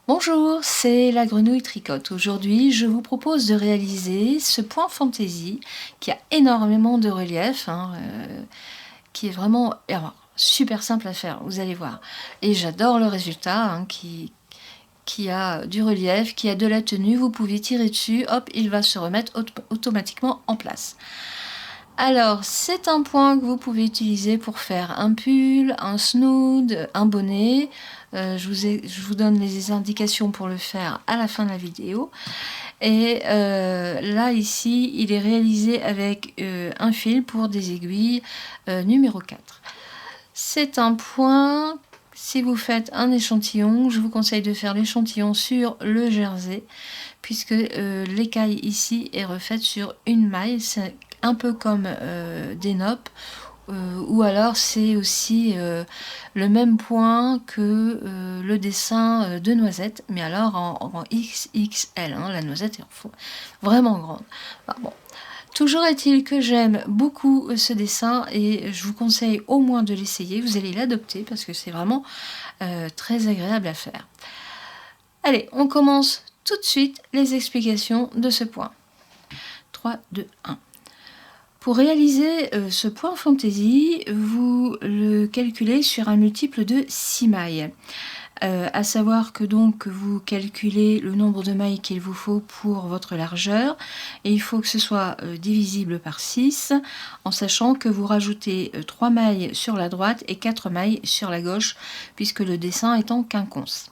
Bonjour, c'est la Grenouille Tricote. Aujourd'hui, je vous propose de réaliser ce point fantaisie qui a énormément de relief, qui est vraiment super simple à faire, vous allez voir. Et j'adore le résultat, qui a du relief, qui a de la tenue. Vous pouvez tirer dessus, hop, il va se remettre automatiquement en place. Alors, c'est un point que vous pouvez utiliser pour faire un pull, un snood, un bonnet. Je vous donne les indications pour le faire à la fin de la vidéo. Et là, ici, il est réalisé avec un fil pour des aiguilles numéro 4. C'est un point, si vous faites un échantillon, je vous conseille de faire l'échantillon sur le jersey, puisque l'écaille ici est refaite sur une maille. C'est un peu comme des noppes, ou alors c'est aussi le même point que le dessin de noisette, mais alors en XXL. La noisette est vraiment grande. Enfin, bon. Toujours est-il que j'aime beaucoup ce dessin et je vous conseille au moins de l'essayer. Vous allez l'adopter parce que c'est vraiment très agréable à faire. Allez, on commence tout de suite les explications de ce point. 3, 2, 1. Pour réaliser ce point fantaisie, vous le calculez sur un multiple de 6 mailles. À savoir que donc vous calculez le nombre de mailles qu'il vous faut pour votre largeur et il faut que ce soit divisible par 6 en sachant que vous rajoutez 3 mailles sur la droite et 4 mailles sur la gauche puisque le dessin est en quinconce.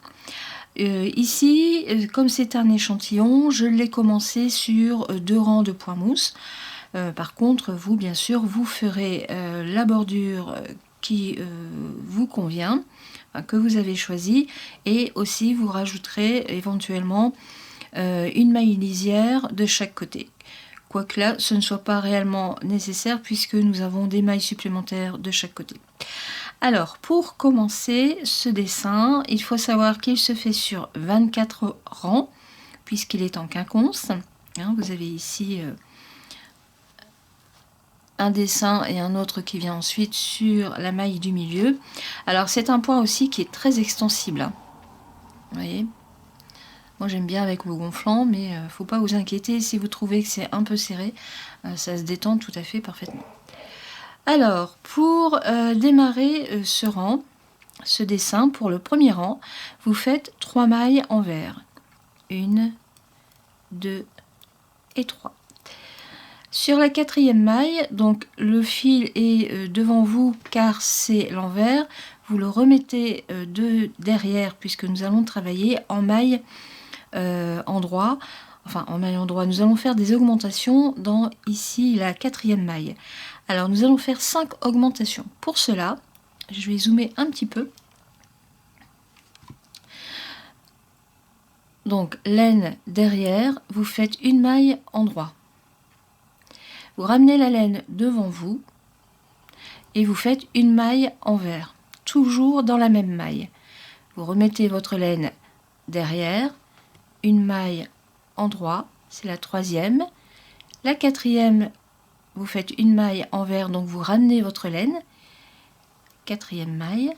Ici, comme c'est un échantillon, je l'ai commencé sur 2 rangs de points mousse. Par contre, vous, bien sûr, vous ferez la bordure qui vous convient, que vous avez choisi, et aussi vous rajouterez éventuellement une maille lisière de chaque côté. Quoique là, ce ne soit pas réellement nécessaire puisque nous avons des mailles supplémentaires de chaque côté. Alors, pour commencer ce dessin, il faut savoir qu'il se fait sur 24 rangs, puisqu'il est en quinconce. Vous avez ici un dessin et un autre qui vient ensuite sur la maille du milieu. Alors, c'est un point aussi qui est très extensible. Vous voyez ? Moi, j'aime bien avec le gonflant, mais il ne faut pas vous inquiéter si vous trouvez que c'est un peu serré. Ça se détend tout à fait parfaitement. Alors, pour démarrer ce rang, ce dessin, pour le premier rang, vous faites 3 mailles envers. 1, 2 et 3. Sur la 4e maille, donc le fil est devant vous car c'est l'envers, vous le remettez de derrière puisque nous allons travailler en maille endroit. Enfin, en maille endroit, nous allons faire des augmentations dans ici la 4e maille. Alors, nous allons faire 5 augmentations. Pour cela, je vais zoomer un petit peu. Donc, laine derrière, vous faites une maille endroit. Vous ramenez la laine devant vous et vous faites une maille envers, toujours dans la même maille. Vous remettez votre laine derrière, une maille endroit, c'est la 3e. La 4e, vous faites une maille envers, donc vous ramenez votre laine, 4e maille.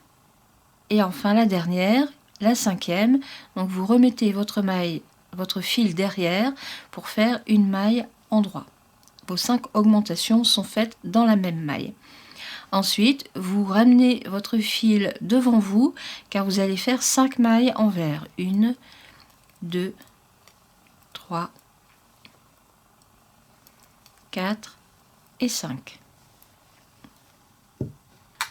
Et enfin la dernière, la 5e, donc vous remettez votre maille, votre fil derrière pour faire une maille endroit. Vos 5 augmentations sont faites dans la même maille. Ensuite, vous ramenez votre fil devant vous car vous allez faire 5 mailles envers. 1, 2, 3, 4 et 5.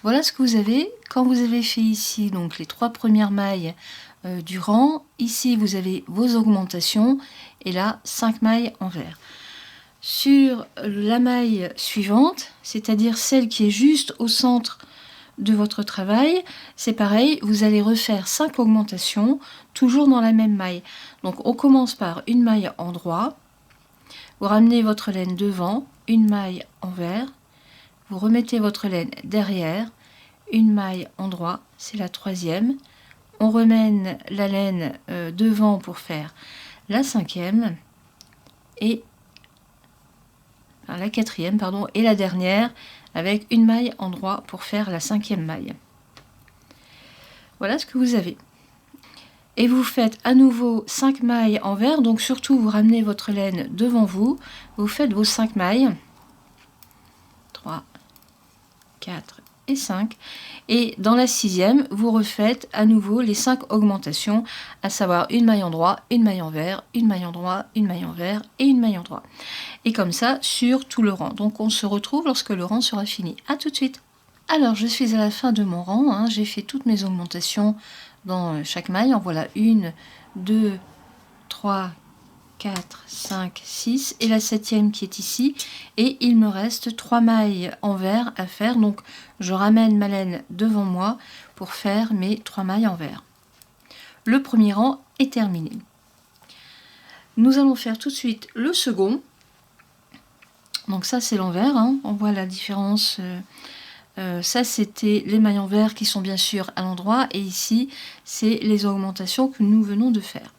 Voilà ce que vous avez. Quand vous avez fait ici donc les 3 premières mailles du rang, ici vous avez vos augmentations et là 5 mailles envers. Sur la maille suivante, c'est-à-dire celle qui est juste au centre de votre travail, c'est pareil, vous allez refaire 5 augmentations, toujours dans la même maille. Donc on commence par une maille endroit, vous ramenez votre laine devant, une maille envers, vous remettez votre laine derrière, une maille endroit, c'est la 3e, on remène la laine devant pour faire la 5e, et la 4e, pardon, et la dernière avec une maille endroit pour faire la 5e maille. Voilà ce que vous avez. Et vous faites à nouveau 5 mailles envers, donc surtout vous ramenez votre laine devant vous, vous faites vos 5 mailles, 3, 4 et 5, et dans la 6e, vous refaites à nouveau les 5 augmentations, à savoir une maille endroit, une maille envers, une maille endroit, une maille envers et une maille endroit. Et comme ça sur tout le rang. Donc on se retrouve lorsque le rang sera fini. A tout de suite. Alors je suis à la fin de mon rang, hein. J'ai fait toutes mes augmentations dans chaque maille. En voilà 1, 2, 3, 4, 5, 6 et la 7e qui est ici. Et il me reste 3 mailles envers à faire. Donc je ramène ma laine devant moi pour faire mes 3 mailles envers. Le premier rang est terminé. Nous allons faire tout de suite le second. Donc ça c'est l'envers, hein. On voit la différence. Ça c'était les mailles envers qui sont bien sûr à l'endroit, et ici c'est les augmentations que nous venons de faire.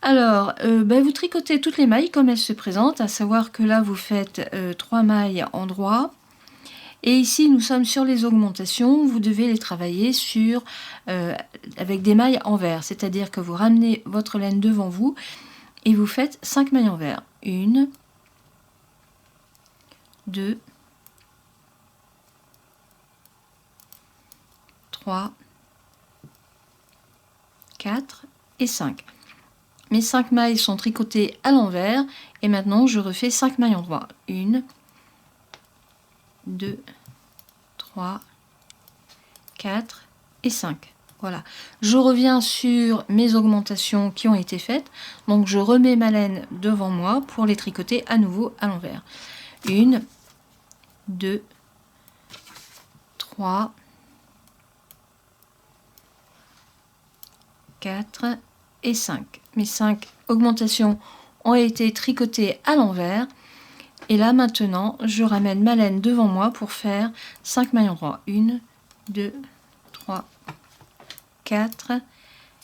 Alors vous tricotez toutes les mailles comme elles se présentent, à savoir que là vous faites 3 mailles endroit, et ici nous sommes sur les augmentations. Vous devez les travailler sur avec des mailles envers, c'est-à-dire que vous ramenez votre laine devant vous et vous faites 5 mailles envers. 1, 2, 3, 4 et 5. Mes 5 mailles sont tricotées à l'envers et maintenant je refais 5 mailles endroit. 1, 2, 3, 4 et 5. Voilà. Je reviens sur mes augmentations qui ont été faites. Donc je remets ma laine devant moi pour les tricoter à nouveau à l'envers. 1, 2, 3, 4 et 5. Mes 5 augmentations ont été tricotées à l'envers. Et là maintenant, je ramène ma laine devant moi pour faire 5 mailles endroit. 1, 2, 3, 4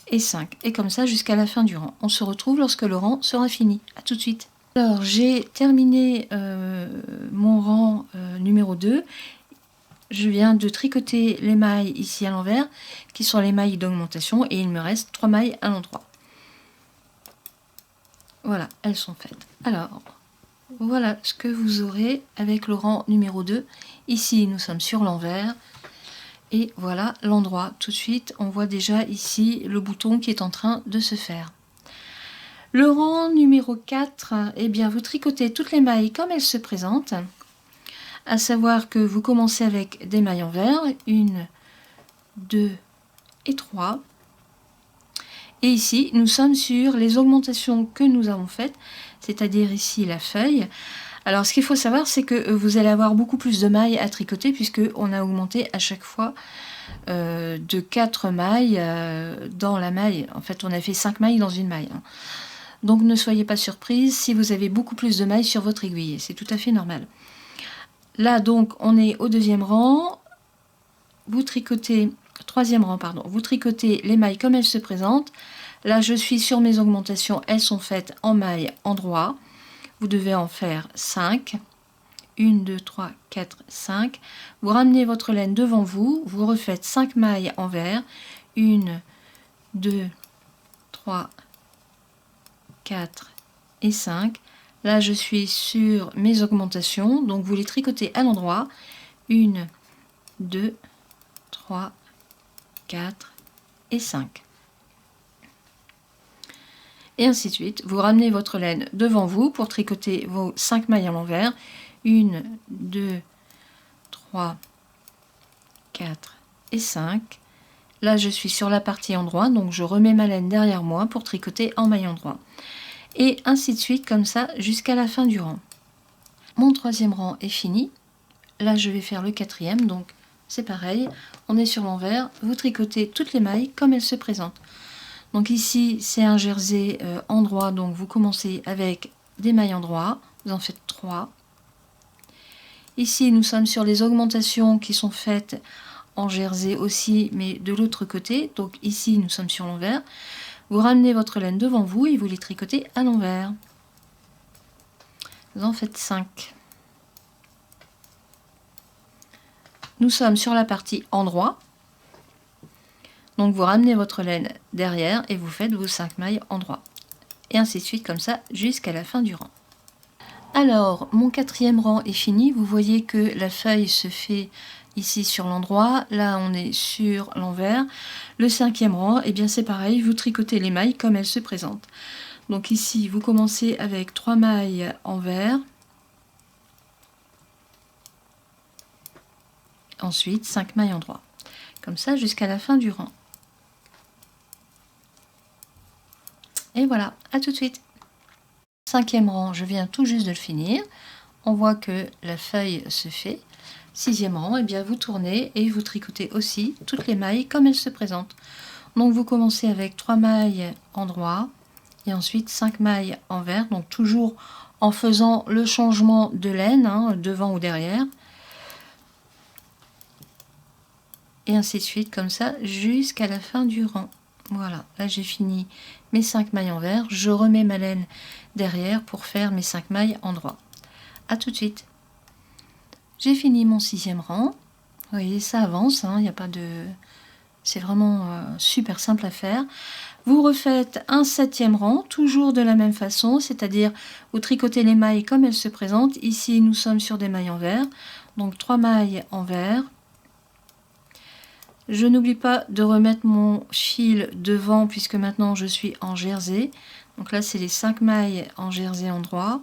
et 5. Et comme ça jusqu'à la fin du rang. On se retrouve lorsque le rang sera fini. A tout de suite. Alors j'ai terminé mon rang numéro 2. Je viens de tricoter les mailles ici à l'envers, qui sont les mailles d'augmentation, et il me reste 3 mailles à l'endroit. Voilà, elles sont faites. Alors, voilà ce que vous aurez avec le rang numéro 2. Ici, nous sommes sur l'envers, et voilà l'endroit. Tout de suite, on voit déjà ici le bouton qui est en train de se faire. Le rang numéro 4, eh bien, vous tricotez toutes les mailles comme elles se présentent. À savoir que vous commencez avec des mailles envers, 1, 2 et 3. Et ici, nous sommes sur les augmentations que nous avons faites, c'est-à-dire ici la feuille. Alors, ce qu'il faut savoir, c'est que vous allez avoir beaucoup plus de mailles à tricoter, puisque on a augmenté à chaque fois de 4 mailles dans la maille. En fait, on a fait 5 mailles dans une maille. Hein. Donc, ne soyez pas surprise si vous avez beaucoup plus de mailles sur votre aiguille. C'est tout à fait normal. Là, donc, on est au deuxième rang. Vous tricotez, troisième rang, pardon. Vous tricotez les mailles comme elles se présentent. Là, je suis sur mes augmentations. Elles sont faites en mailles endroit. Vous devez en faire 5. 1, 2, 3, 4, 5. Vous ramenez votre laine devant vous. Vous refaites 5 mailles envers. 1, 2, 3, 4 et 5. Là, je suis sur mes augmentations, donc vous les tricotez à l'endroit. 1, 2, 3, 4 et 5. Et ainsi de suite. Vous ramenez votre laine devant vous pour tricoter vos 5 mailles à l'envers. 1, 2, 3, 4 et 5. Là, je suis sur la partie endroit, donc je remets ma laine derrière moi pour tricoter en maille endroit. Et ainsi de suite, comme ça, jusqu'à la fin du rang. Mon troisième rang est fini. Là, je vais faire le quatrième, donc c'est pareil. On est sur l'envers. Vous tricotez toutes les mailles comme elles se présentent. Donc ici, c'est un jersey endroit, donc vous commencez avec des mailles endroit. Vous en faites 3. Ici, nous sommes sur les augmentations qui sont faites en jersey aussi, mais de l'autre côté. Donc ici, nous sommes sur l'envers. Vous ramenez votre laine devant vous et vous les tricotez à l'envers. Vous en faites 5. Nous sommes sur la partie endroit. Donc vous ramenez votre laine derrière et vous faites vos 5 mailles en droit. Et ainsi de suite comme ça jusqu'à la fin du rang. Alors mon 4e rang est fini. Vous voyez que la feuille se fait ici sur l'endroit. Là on est sur l'envers. Le 5e rang, et bien c'est pareil. Vous tricotez les mailles comme elles se présentent. Donc ici vous commencez avec 3 mailles envers. Ensuite 5 mailles en droit. Comme ça jusqu'à la fin du rang. Et voilà, à tout de suite. 5e rang, je viens tout juste de le finir. On voit que la feuille se fait. 6e rang, et bien vous tournez et vous tricotez aussi toutes les mailles comme elles se présentent. Donc vous commencez avec 3 mailles en droit et ensuite 5 mailles envers, donc toujours en faisant le changement de laine, hein, devant ou derrière. Et ainsi de suite, comme ça, jusqu'à la fin du rang. Voilà, là j'ai fini mes 5 mailles envers. Je remets ma laine derrière pour faire mes 5 mailles en droit. A tout de suite. J'ai fini mon 6e rang. Vous voyez, ça avance, hein, y a pas de... C'est vraiment super simple à faire. Vous refaites un 7e rang, toujours de la même façon, c'est-à-dire vous tricotez les mailles comme elles se présentent. Ici, nous sommes sur des mailles envers. Donc 3 mailles envers. Je n'oublie pas de remettre mon fil devant puisque maintenant je suis en jersey. Donc là, c'est les 5 mailles en jersey en droit.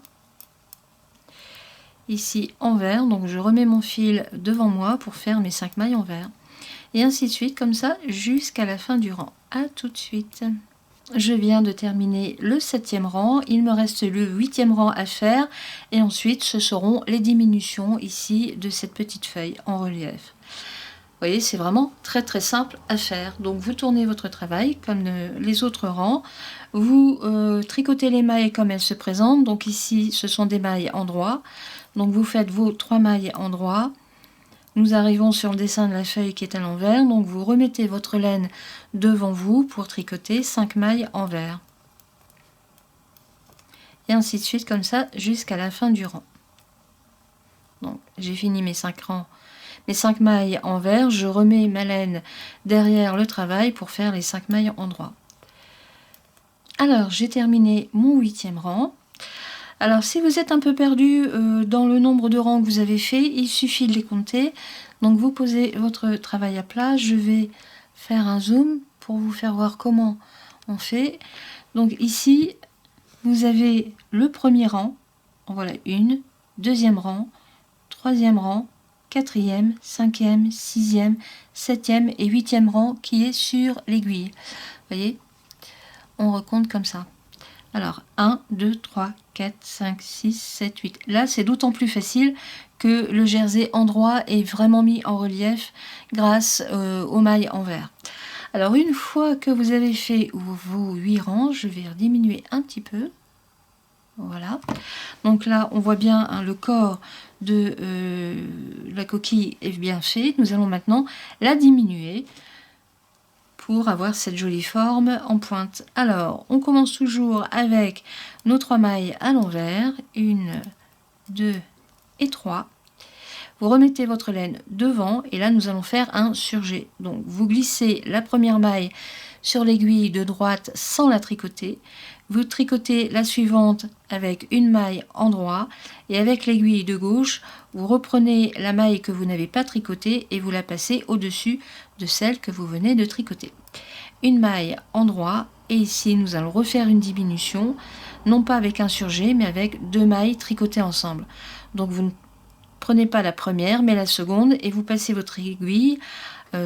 Ici, envers. Donc je remets mon fil devant moi pour faire mes 5 mailles envers. Et ainsi de suite, comme ça, jusqu'à la fin du rang. A tout de suite. Je viens de terminer le 7e rang. Il me reste le 8e rang à faire. Et ensuite, ce seront les diminutions ici de cette petite feuille en relief. Vous voyez, c'est vraiment très très simple à faire. Donc vous tournez votre travail comme les autres rangs. Vous tricotez les mailles comme elles se présentent. Donc ici, ce sont des mailles en droit. Donc vous faites vos 3 mailles en droit. Nous arrivons sur le dessin de la feuille qui est à l'envers. Donc vous remettez votre laine devant vous pour tricoter 5 mailles envers. Et ainsi de suite comme ça jusqu'à la fin du rang. Donc j'ai fini mes 5 rangs. Mes 5 mailles envers, je remets ma laine derrière le travail pour faire les 5 mailles en droit. Alors, j'ai terminé mon 8e rang. Alors, si vous êtes un peu perdu dans le nombre de rangs que vous avez fait, il suffit de les compter. Donc, vous posez votre travail à plat. Je vais faire un zoom pour vous faire voir comment on fait. Donc, ici, vous avez le premier rang. Voilà, 1, 2e rang, 3e rang, 4e, 5e, 6e, 7e et 8e rang qui est sur l'aiguille. Vous voyez, on recompte comme ça. Alors, 1, 2, 3, 4, 5, 6, 7, 8. Là, c'est d'autant plus facile que le jersey en droit est vraiment mis en relief grâce aux mailles envers. Alors, une fois que vous avez fait vos 8 rangs, je vais diminuer un petit peu. Voilà. Donc là, on voit bien hein, le corps de la coquille est bien fait. Nous allons maintenant la diminuer pour avoir cette jolie forme en pointe. Alors, on commence toujours avec nos 3 mailles à l'envers. 1, 2 et 3. Vous remettez votre laine devant et là, nous allons faire un surjet. Donc, vous glissez la première maille sur l'aiguille de droite sans la tricoter. Vous tricotez la suivante avec une maille en droit et avec l'aiguille de gauche, vous reprenez la maille que vous n'avez pas tricotée et vous la passez au-dessus de celle que vous venez de tricoter. Une maille en droit et ici nous allons refaire une diminution, non pas avec un surjet mais avec 2 mailles tricotées ensemble. Donc vous ne prenez pas la première mais la seconde et vous passez votre aiguille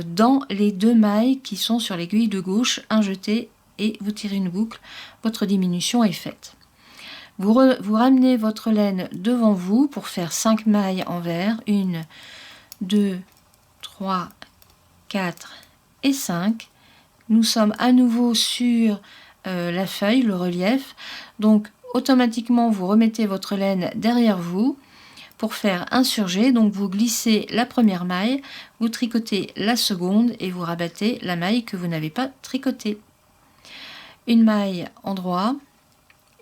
dans les 2 mailles qui sont sur l'aiguille de gauche, un jeté et vous tirez une boucle, votre diminution est faite. Vous ramenez votre laine devant vous pour faire 5 mailles envers, 1, 2, 3, 4 et 5. Nous sommes à nouveau sur la feuille, le relief, donc automatiquement vous remettez votre laine derrière vous pour faire un surjet, donc vous glissez la première maille, vous tricotez la seconde et vous rabattez la maille que vous n'avez pas tricotée. Une maille en droit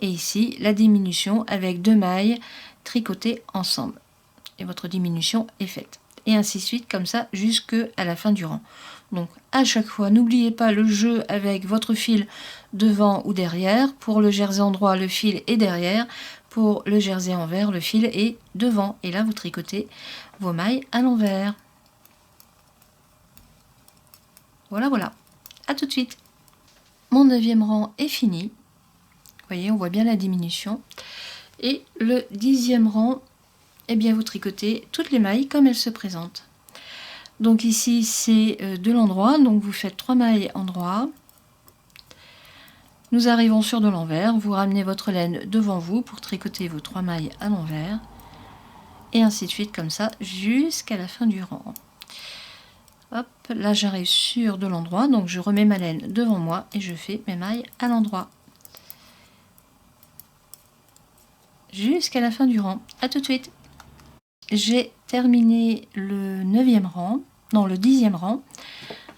et ici la diminution avec 2 mailles tricotées ensemble et votre diminution est faite et ainsi de suite comme ça jusqu'à la fin du rang. Donc à chaque fois, n'oubliez pas le jeu avec votre fil devant ou derrière. Pour le jersey endroit, le fil est derrière. Pour le jersey envers, le fil est devant. Et là, vous tricotez vos mailles à l'envers. Voilà, voilà. À tout de suite. Mon 9e rang est fini. Vous voyez, on voit bien la diminution. Et le 10e rang, eh bien, vous tricotez toutes les mailles comme elles se présentent. Donc ici, c'est de l'endroit. Donc vous faites 3 mailles endroit. Nous arrivons sur de l'envers. Vous ramenez votre laine devant vous pour tricoter vos 3 mailles à l'envers. Et ainsi de suite, comme ça, jusqu'à la fin du rang. Hop, là j'arrive sur de l'endroit, donc je remets ma laine devant moi et je fais mes mailles à l'endroit. Jusqu'à la fin du rang. À tout de suite. J'ai terminé le 9e rang, non le 10e rang,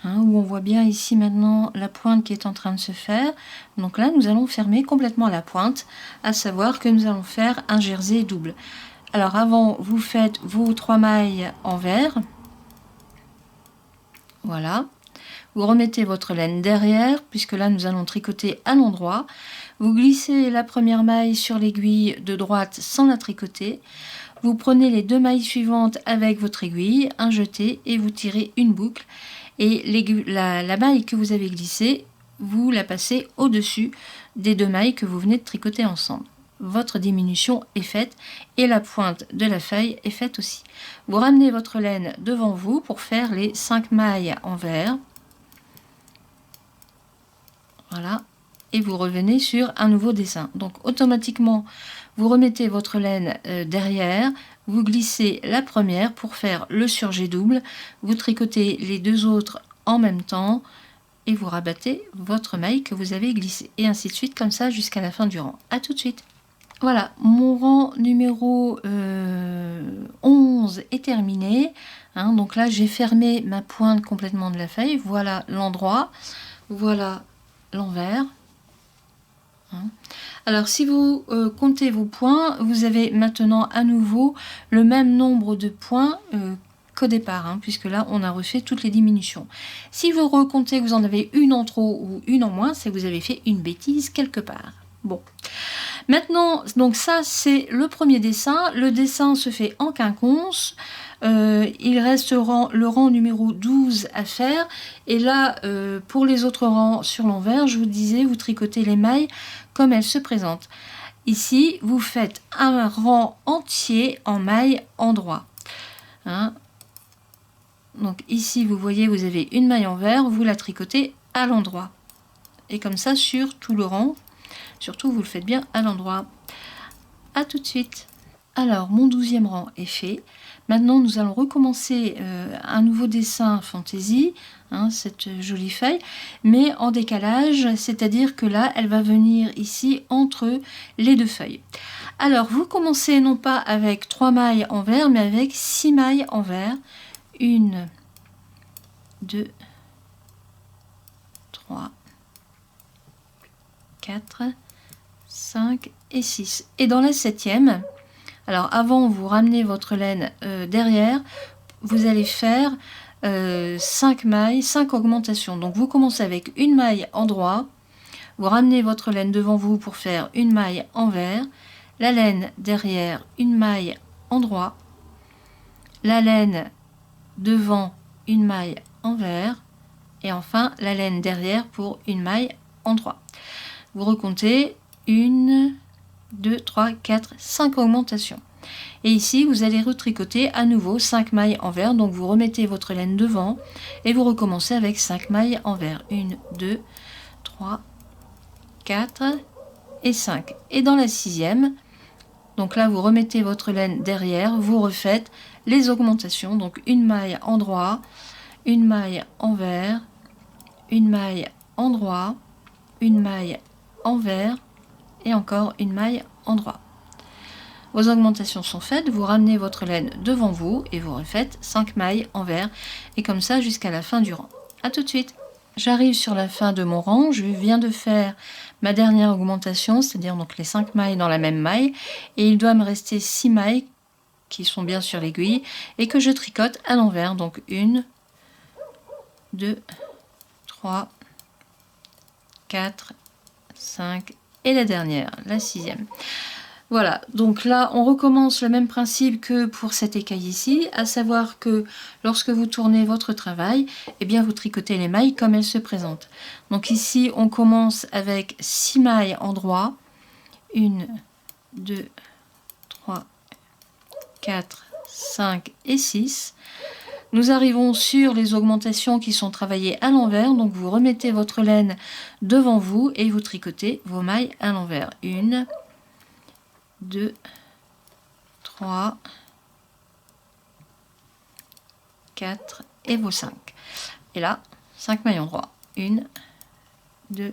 où on voit bien ici maintenant la pointe qui est en train de se faire. Donc là nous allons fermer complètement la pointe, à savoir que nous allons faire un jersey double. Alors avant, vous faites vos 3 mailles envers. Voilà, vous remettez votre laine derrière, puisque là nous allons tricoter à l'endroit. Vous glissez la première maille sur l'aiguille de droite sans la tricoter. Vous prenez les 2 mailles suivantes avec votre aiguille, un jeté et vous tirez une boucle. Et la maille que vous avez glissée, vous la passez au-dessus des 2 mailles que vous venez de tricoter ensemble. Votre diminution est faite et la pointe de la feuille est faite aussi. Vous ramenez votre laine devant vous pour faire les 5 mailles envers. Voilà. Et vous revenez sur un nouveau dessin. Donc automatiquement, vous remettez votre laine derrière, vous glissez la première pour faire le surjet double, vous tricotez les 2 autres en même temps et vous rabattez votre maille que vous avez glissée. Et ainsi de suite, comme ça jusqu'à la fin du rang. À tout de suite. Voilà, mon rang numéro 11 est terminé. Donc là, j'ai fermé ma pointe complètement de la feuille. Voilà l'endroit, voilà l'envers. Alors, si vous comptez vos points, vous avez maintenant à nouveau le même nombre de points qu'au départ, puisque là, on a refait toutes les diminutions. Si vous recomptez que vous en avez une en trop ou une en moins, c'est que vous avez fait une bêtise quelque part. Bon. Maintenant, donc ça c'est le premier dessin. Le dessin se fait en quinconce. Il reste le rang numéro 12 à faire. Et là, pour les autres rangs sur l'envers, je vous disais, vous tricotez les mailles comme elles se présentent. Ici, vous faites un rang entier en mailles endroit. Donc ici, vous voyez, vous avez une maille envers, vous la tricotez à l'endroit. Et comme ça, sur tout le rang. Surtout, vous le faites bien à l'endroit. À tout de suite. Alors, mon 12e rang est fait. Maintenant, nous allons recommencer un nouveau dessin fantaisie, cette jolie feuille, mais en décalage, c'est-à-dire que là, elle va venir ici entre les 2 feuilles. Alors, vous commencez non pas avec 3 mailles envers, mais avec 6 mailles envers. 1, 2, 3, 4, 5 et 6. Et dans la 7e, alors avant vous ramenez votre laine derrière, vous allez faire 5 mailles, 5 augmentations. Donc vous commencez avec une maille endroit, vous ramenez votre laine devant vous pour faire une maille envers, la laine derrière, une maille endroit, la laine devant, une maille envers, et enfin la laine derrière pour une maille endroit. Vous recomptez 1, 2, 3, 4, 5 augmentations. Et ici, vous allez retricoter à nouveau 5 mailles envers. Donc, vous remettez votre laine devant et vous recommencez avec 5 mailles envers. 1, 2, 3, 4 et 5. Et dans la 6e, donc là, vous remettez votre laine derrière, vous refaites les augmentations. Donc, une maille endroit, une maille envers, une maille endroit, une maille envers et encore une maille endroit. Vos augmentations sont faites, vous ramenez votre laine devant vous et vous refaites 5 mailles envers et comme ça jusqu'à la fin du rang. A tout de suite. J'arrive sur la fin de mon rang, je viens de faire ma dernière augmentation, c'est-à-dire donc les 5 mailles dans la même maille et il doit me rester 6 mailles qui sont bien sur l'aiguille et que je tricote à l'envers, donc 1, 2, 3, 4, 5 et la dernière, la 6e. Voilà, donc là on recommence le même principe que pour cette écaille ici, à savoir que lorsque vous tournez votre travail, eh bien vous tricotez les mailles comme elles se présentent. Donc ici on commence avec 6 mailles en droit, 1, 2, 3, 4, 5 et 6. Nous arrivons sur les augmentations qui sont travaillées à l'envers, donc vous remettez votre laine devant vous et vous tricotez vos mailles à l'envers. 1, 2, 3, 4 et vos 5. Et là, 5 mailles en droit. 1, 2,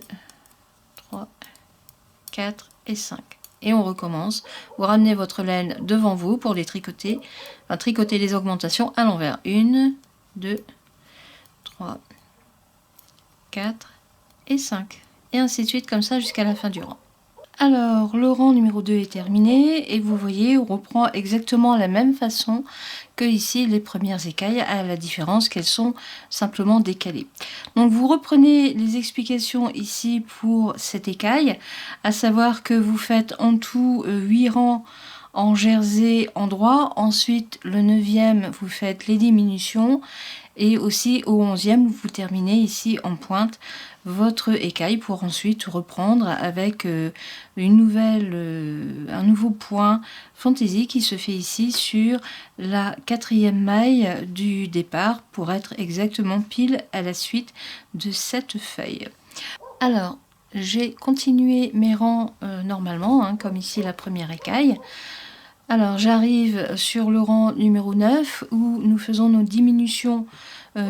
3, 4 et 5. Et on recommence. Vous ramenez votre laine devant vous pour les tricoter. Enfin, tricoter les augmentations à l'envers. 1, 2, 3, 4 et 5. Et ainsi de suite, comme ça, jusqu'à la fin du rang. Alors, le rang numéro 2 est terminé. Et vous voyez, on reprend exactement la même façon que ici les premières écailles, à la différence qu'elles sont simplement décalées. Donc, vous reprenez les explications ici pour cette écaille, à savoir que vous faites en tout 8 rangs en jersey en droit, ensuite le 9e vous faites les diminutions et aussi au 11e vous terminez ici en pointe votre écaille pour ensuite reprendre avec un nouveau point fantaisie qui se fait ici sur la 4e maille du départ pour être exactement pile à la suite de cette feuille. Alors j'ai continué mes rangs normalement, hein, comme ici la première écaille. Alors j'arrive sur le rang numéro 9 où nous faisons nos diminutions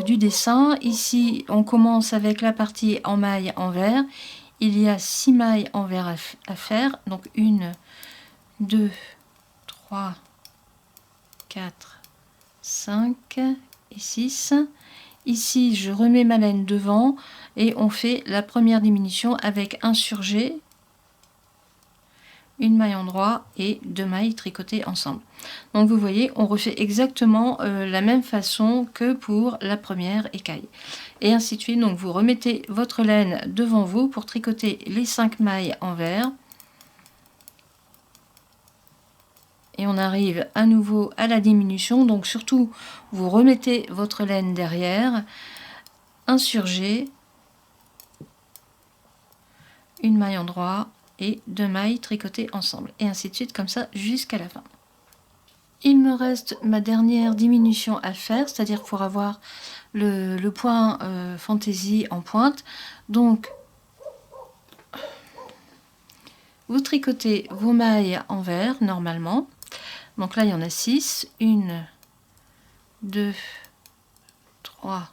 du dessin. Ici on commence avec la partie en maille envers. Il y a 6 mailles envers à faire. Donc 1, 2, 3, 4, 5 et 6. Ici je remets ma laine devant et on fait la première diminution avec un surjet, une maille en droit et 2 mailles tricotées ensemble. Donc vous voyez, on refait exactement la même façon que pour la première écaille. Et ainsi de suite, donc vous remettez votre laine devant vous pour tricoter les 5 mailles envers. Et on arrive à nouveau à la diminution, donc surtout vous remettez votre laine derrière, un surjet, une maille en droit et 2 mailles tricotées ensemble, et ainsi de suite comme ça jusqu'à la fin. Il me reste ma dernière diminution à faire, c'est-à-dire pour avoir le point fantaisie en pointe. Donc vous tricotez vos mailles envers normalement. Donc là il y en a 6, 1, 2, 3,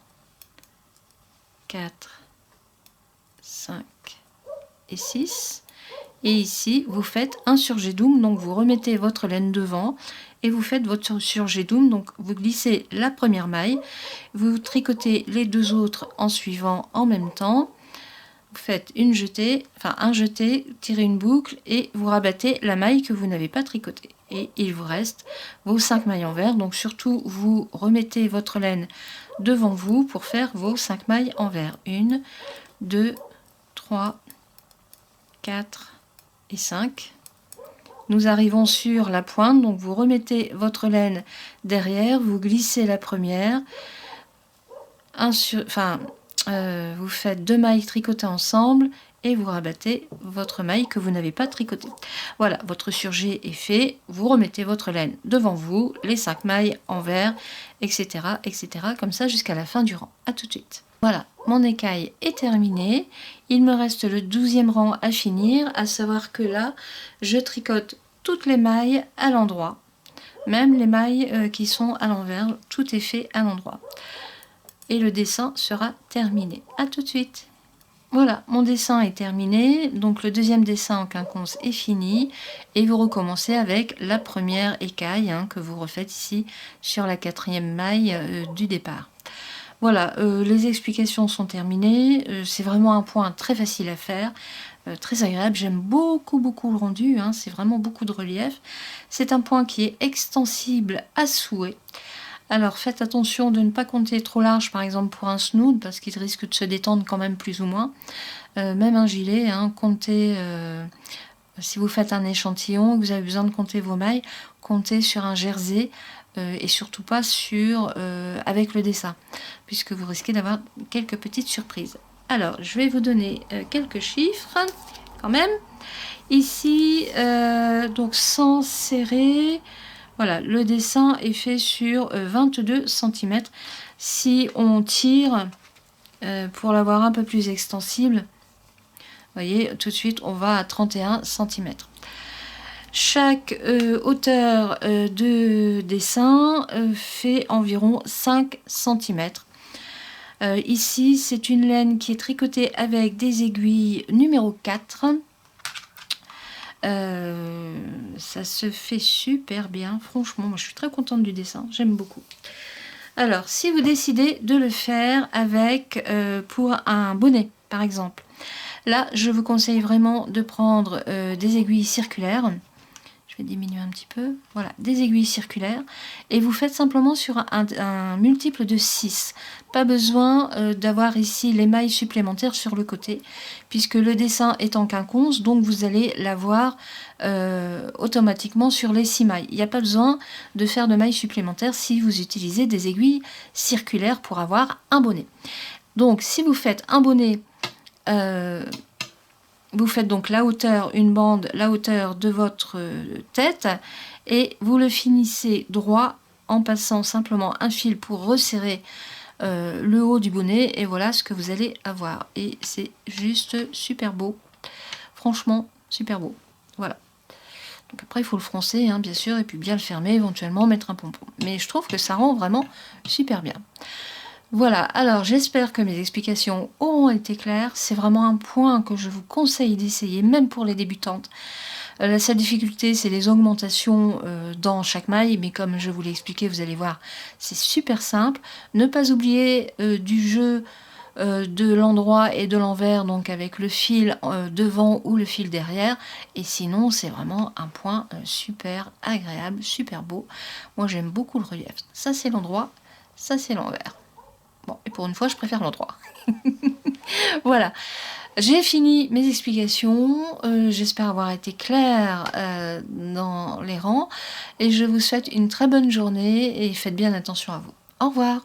4, 5 et 6. Et ici, vous faites un surjet double, donc vous remettez votre laine devant et vous faites votre surjet double. Donc vous glissez la première maille, vous tricotez les 2 autres en suivant en même temps. Vous faites un jeté, tirez une boucle et vous rabattez la maille que vous n'avez pas tricotée. Et il vous reste vos 5 mailles envers. Donc surtout, vous remettez votre laine devant vous pour faire vos 5 mailles envers. 1, 2, 3, 4 et 5. Nous arrivons sur la pointe, donc vous remettez votre laine derrière, vous glissez la première, vous faites 2 mailles tricotées ensemble et vous rabattez votre maille que vous n'avez pas tricotée. Voilà, votre surjet est fait, vous remettez votre laine devant vous, les 5 mailles envers, etc., etc., comme ça jusqu'à la fin du rang. À tout de suite. Voilà, mon écaille est terminée. Il me reste le 12e rang à finir, à savoir que là, je tricote toutes les mailles à l'endroit. Même les mailles qui sont à l'envers, tout est fait à l'endroit. Et le dessin sera terminé. À tout de suite. Voilà, mon dessin est terminé. Donc le deuxième dessin en quinconce est fini. Et vous recommencez avec la première écaille que vous refaites ici sur la 4e maille du départ. Voilà, les explications sont terminées. C'est vraiment un point très facile à faire, très agréable. J'aime beaucoup le rendu, c'est vraiment beaucoup de relief. C'est un point qui est extensible à souhait. Alors faites attention de ne pas compter trop large, par exemple pour un snood, parce qu'il risque de se détendre quand même plus ou moins. Même un gilet, hein, comptez, si vous faites un échantillon, vous avez besoin de compter vos mailles, comptez sur un jersey et surtout pas sur avec le dessin, puisque vous risquez d'avoir quelques petites surprises. Alors, je vais vous donner quelques chiffres quand même. Ici, donc sans serrer, voilà, le dessin est fait sur 22 cm. Si on tire pour l'avoir un peu plus extensible, vous voyez, tout de suite, on va à 31 cm. Chaque hauteur de dessin fait environ 5 cm. Ici, c'est une laine qui est tricotée avec des aiguilles numéro 4. Ça se fait super bien, franchement, moi je suis très contente du dessin, j'aime beaucoup. Alors, si vous décidez de le faire avec, pour un bonnet, par exemple, là, je vous conseille vraiment de prendre des aiguilles circulaires. Je vais diminuer un petit peu. Voilà, des aiguilles circulaires. Et vous faites simplement sur un multiple de 6. Pas besoin d'avoir ici les mailles supplémentaires sur le côté, puisque le dessin est en quinconce, donc vous allez l'avoir automatiquement sur les 6 mailles. Il n'y a pas besoin de faire de mailles supplémentaires si vous utilisez des aiguilles circulaires pour avoir un bonnet. Donc, si vous faites un bonnet... vous faites donc la hauteur, une bande, la hauteur de votre tête et vous le finissez droit en passant simplement un fil pour resserrer le haut du bonnet et voilà ce que vous allez avoir. Et c'est juste super beau, franchement super beau. Voilà. Donc après il faut le froncer hein, bien sûr et puis bien le fermer, éventuellement mettre un pompon. Mais je trouve que ça rend vraiment super bien. Voilà, alors j'espère que mes explications auront été claires. C'est vraiment un point que je vous conseille d'essayer, même pour les débutantes. La seule difficulté, c'est les augmentations dans chaque maille, mais comme je vous l'ai expliqué, vous allez voir, c'est super simple. Ne pas oublier du jeu de l'endroit et de l'envers, donc avec le fil devant ou le fil derrière. Et sinon, c'est vraiment un point super agréable, super beau. Moi, j'aime beaucoup le relief. Ça, c'est l'endroit, ça, c'est l'envers. Bon, et pour une fois, je préfère l'endroit. Voilà, j'ai fini mes explications. J'espère avoir été claire dans les rangs. Et je vous souhaite une très bonne journée et faites bien attention à vous. Au revoir.